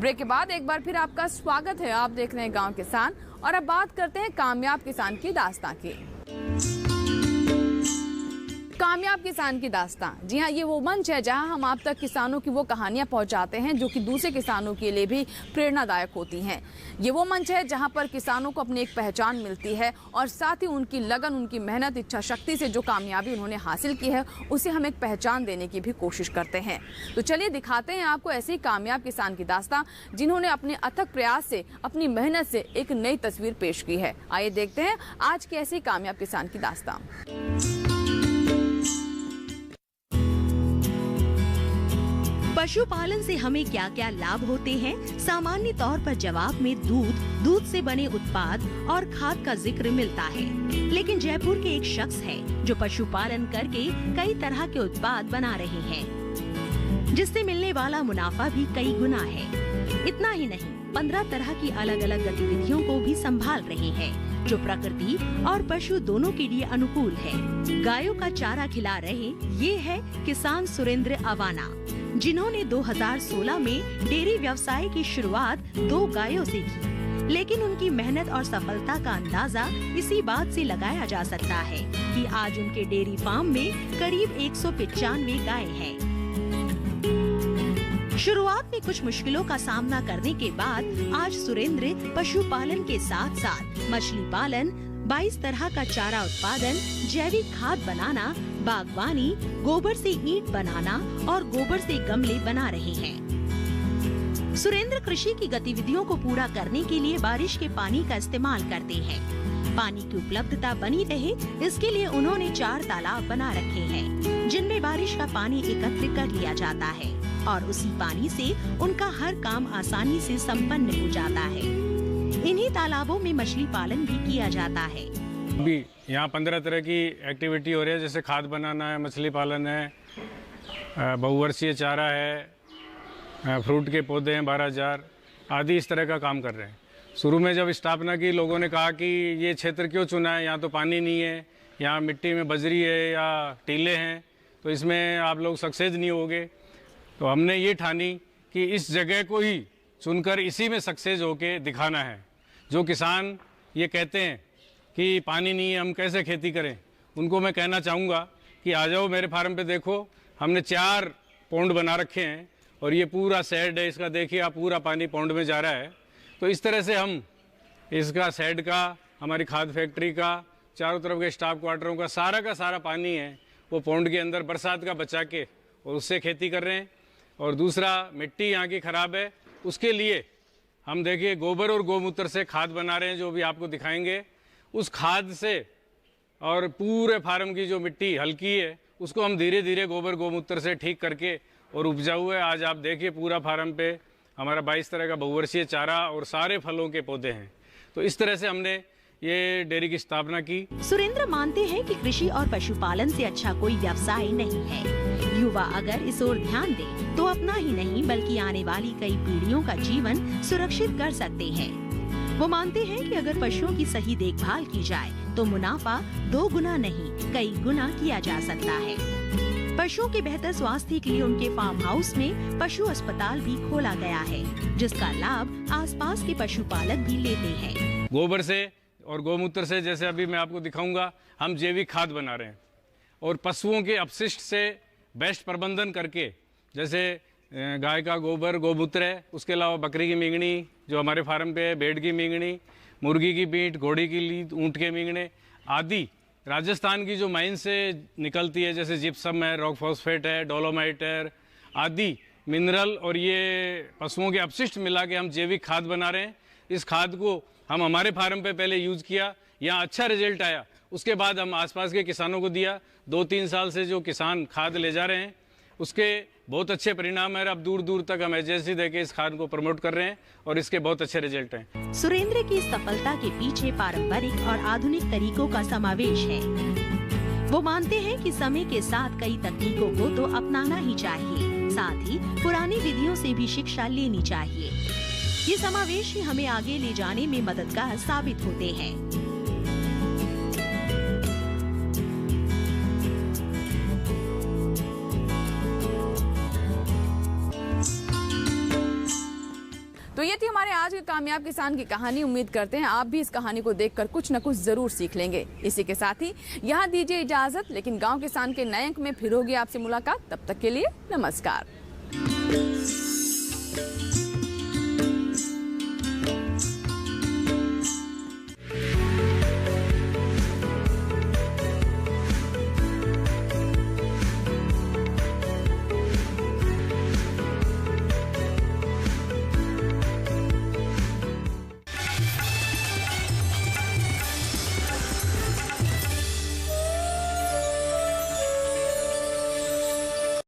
Break के बाद एक बार फिर आपका स्वागत है। आप देख रहे हैं गांव किसान और अब बात करते हैं कामयाब किसान की दास्तां की। कामयाब किसान की दास्तां, जी हाँ, ये वो मंच है जहां हम आप तक किसानों की वो कहानियां पहुंचाते हैं जो कि दूसरे किसानों के लिए भी प्रेरणादायक होती हैं। ये वो मंच है जहां पर किसानों को अपनी एक पहचान मिलती है और साथ ही उनकी लगन, उनकी मेहनत, इच्छा शक्ति से जो कामयाबी उन्होंने हासिल की है उसे हम एक पहचान देने की भी कोशिश करते हैं। तो चलिए दिखाते हैं आपको ऐसे ही कामयाब किसान की दास्तां जिन्होंने अपने अथक प्रयास से, अपनी मेहनत से एक नई तस्वीर पेश की है। आइए देखते हैं आज की ऐसी कामयाब किसान की दास्तां। पशुपालन से हमें क्या क्या लाभ होते हैं? सामान्य तौर पर जवाब में दूध से बने उत्पाद और खाद का जिक्र मिलता है। लेकिन जयपुर के एक शख्स है जो पशुपालन करके कई तरह के उत्पाद बना रहे हैं, जिससे मिलने वाला मुनाफा भी कई गुना है। इतना ही नहीं, 15 तरह की अलग अलग गतिविधियों को भी संभाल रहे हैं जो प्रकृति और पशु दोनों के लिए अनुकूल है। गायों का चारा खिला रहे ये है किसान सुरेंद्र अवाना, जिन्होंने 2016 में डेयरी व्यवसाय की शुरुआत 2 गायों से की। लेकिन उनकी मेहनत और सफलता का अंदाजा इसी बात से लगाया जा सकता है कि आज उनके डेयरी फार्म में करीब 195 गायें हैं। शुरुआत में कुछ मुश्किलों का सामना करने के बाद आज सुरेंद्र पशुपालन के साथ साथ मछली पालन, 22 तरह का चारा उत्पादन, जैविक खाद बनाना, बागवानी, गोबर से ईंट बनाना और गोबर से गमले बना रहे हैं। सुरेंद्र कृषि की गतिविधियों को पूरा करने के लिए बारिश के पानी का इस्तेमाल करते हैं। पानी की उपलब्धता बनी रहे इसके लिए उन्होंने 4 तालाब बना रखे हैं, जिनमें बारिश का पानी एकत्र कर लिया जाता है और उसी पानी से उनका हर काम आसानी से संपन्न हो जाता है। इन्हीं तालाबों में मछली पालन भी किया जाता है। अभी यहाँ 15 तरह की एक्टिविटी हो रही है, जैसे खाद बनाना है, मछली पालन है, बहुवर्षीय चारा है, फ्रूट के पौधे हैं 12,000 आदि, इस तरह का काम कर रहे हैं। शुरू में जब स्थापना की, लोगों ने कहा कि ये क्षेत्र क्यों चुना है, यहाँ तो पानी नहीं है, यहाँ मिट्टी में बजरी है या टीले हैं, तो इसमें आप लोग सक्सेस नहीं होगे। तो हमने ये ठानी कि इस जगह को ही चुनकर इसी में सक्सेस होके दिखाना है। जो किसान ये कहते हैं कि पानी नहीं है, हम कैसे खेती करें, उनको मैं कहना चाहूँगा कि आ जाओ मेरे फार्म पे, देखो हमने 4 पौंड बना रखे हैं और ये पूरा शेड है इसका, देखिए आप, पूरा पानी पौंड में जा रहा है। तो इस तरह से हम इसका शेड का, हमारी खाद फैक्ट्री का, चारों तरफ के स्टाफ क्वार्टरों का सारा पानी है वो पौंड के अंदर बरसात का बचा के और उससे खेती कर रहे हैं। और दूसरा, मिट्टी यहाँ की ख़राब है, उसके लिए हम देखिए गोबर और गौमूत्र से खाद बना रहे हैं, जो भी आपको दिखाएंगे। उस खाद से और पूरे फार्म की जो मिट्टी हल्की है उसको हम धीरे धीरे गोबर गौमूत्र से ठीक करके और उपजाऊ है। आज आप देखिए पूरा फार्म पे हमारा 22 तरह का बहुवर्षीय चारा और सारे फलों के पौधे हैं। तो इस तरह से हमने ये डेयरी की स्थापना की। सुरेंद्र मानते हैं कि कृषि और पशुपालन से अच्छा कोई व्यवसाय नहीं है। युवा अगर इस ओर ध्यान दे तो अपना ही नहीं बल्कि आने वाली कई पीढ़ियों का जीवन सुरक्षित कर सकते हैं। वो मानते हैं कि अगर पशुओं की सही देखभाल की जाए तो मुनाफा 2 गुना नहीं कई गुना किया जा सकता है। पशुओं के बेहतर स्वास्थ्य के लिए उनके फार्म हाउस में पशु अस्पताल भी खोला गया है, जिसका लाभ आसपास के पशुपालक भी लेते हैं। गोबर से और गौमूत्र से, जैसे अभी मैं आपको दिखाऊंगा, हम जैविक खाद बना रहे हैं और पशुओं के अपशिष्ट से बेस्ट प्रबंधन करके, जैसे गाय का गोबर गौमूत्र है, उसके अलावा बकरी की मींगनी जो हमारे फार्म पे है, भेड़ की मींगनी, मुर्गी की पीठ, घोड़ी की लीद, ऊँट के मींगने आदि राजस्थान की जो माइन से निकलती है, जैसे जिप्सम है, रॉक फॉस्फेट है, डोलोमाइट है आदि मिनरल, और ये पशुओं के अपशिष्ट मिला के हम जैविक खाद बना रहे हैं। इस खाद को हम हमारे फार्म पे पहले यूज़ किया, यहाँ अच्छा रिजल्ट आया, उसके बाद हम आसपास के किसानों को दिया। 2-3 साल से जो किसान खाद ले जा रहे हैं उसके बहुत अच्छे परिणाम है। अब दूर दूर तक हम एजेंसी देके इस खाद को प्रमोट कर रहे हैं और इसके बहुत अच्छे रिजल्ट हैं। सुरेंद्र की सफलता के पीछे पारंपरिक और आधुनिक तरीकों का समावेश है। वो मानते हैं कि समय के साथ कई तकनीकों को तो अपनाना ही चाहिए, साथ ही पुरानी विधियों से भी शिक्षा लेनी चाहिए। ये समावेश ही हमें आगे ले जाने में मददगार साबित होते हैं। तो ये थी हमारे आज के कामयाब किसान की कहानी। उम्मीद करते हैं आप भी इस कहानी को देखकर कुछ न कुछ जरूर सीख लेंगे। इसी के साथ ही यहाँ दीजिए इजाजत, लेकिन गांव किसान के नए अंक में फिर होगी आपसे मुलाकात। तब तक के लिए नमस्कार।